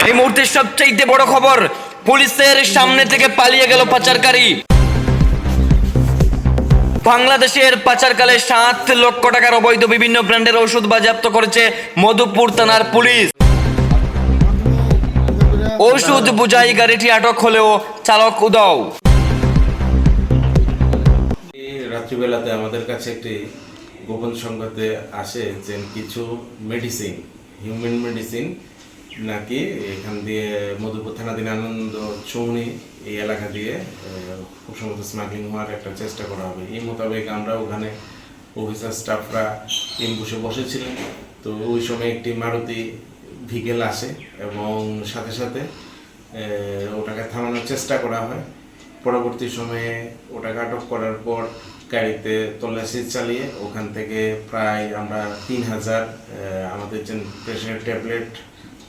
এই মুহূর্তে সবচেয়ে বড় খবর, পুলিশের সামনে থেকে পালিয়ে গেল পাচারকারী। বাংলাদেশের পাচারকালে 7 লক্ষ টাকার অবৈধ বিভিন্ন ব্র্যান্ডের ওষুধ বাজেয়াপ্ত করেছে মধুপুর থানার পুলিশ। ওষুধ বোঝাই গাড়িটি আটক হলেও চালক উধাও। রাত্রিবেলাতে আমাদের কাছে একটি গোপন সংবাদে আসে যে কিছু মেডিসিন, হিউম্যান মেডিসিন নাকি এখান দিয়ে মধুপুর থানাধীন আনন্দ চৌনি এই এলাকা দিয়ে খুব সম্ভবত স্মাগলিং হওয়ার একটা চেষ্টা করা হবে। এই মোতাবেক আমরা ওখানে অফিসার স্টাফরা বসে বসেছিলেন। তো ওই সময় একটি মারুতি ভিকেল আসে এবং সাথে সাথে ওটাকে থামানোর চেষ্টা করা হয়। পরবর্তী সময়ে ওটাকে আটক করার পর গাড়িতে তল্লাশি চালিয়ে ওখান থেকে প্রায় আমরা 3000 আমাদের যে প্রেশার ট্যাবলেট,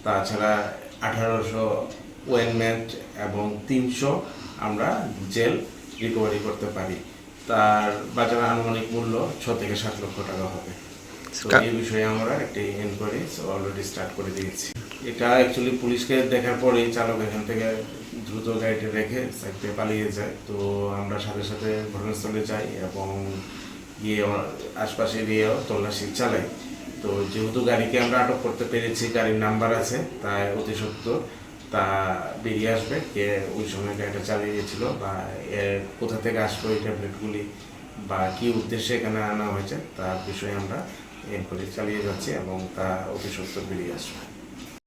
তাছাড়া 1800 ওয়েনমেন্ট এবং 300 আমরা জেল রিকভারি করতে পারি। তার বাজার আনুমানিক মূল্য 6 থেকে 7 লক্ষ টাকা হবে। তো এই বিষয়ে আমরা একটি এনকোয়ারি অলরেডি স্টার্ট করে দিয়েছি। এটা অ্যাকচুয়ালি পুলিশকে দেখার পরেই চালক এখান থেকে দ্রুত গাড়িটি রেখে সাইড থেকে পালিয়ে যায়। তো আমরা সাথে সাথে ঘটনাস্থলে যাই এবং গিয়ে আশপাশে গিয়েও তল্লাশি চালাই। তো যেহেতু গাড়িকে আমরা আটক করতে পেরেছি, গাড়ির নাম্বার আছে, তাই অতি সত্বর তা বেরিয়ে আসবে কে ওই সময় গাড়িটা চালিয়েছিল বা কোথা থেকে আসবে ওই ট্যাবলেটগুলি বা কী উদ্দেশ্যে এখানে আনা হয়েছে তার বিষয়ে আমরা এনকোয়ারি চালিয়ে যাচ্ছি এবং তা অতি সত্বর বেরিয়ে আসবে।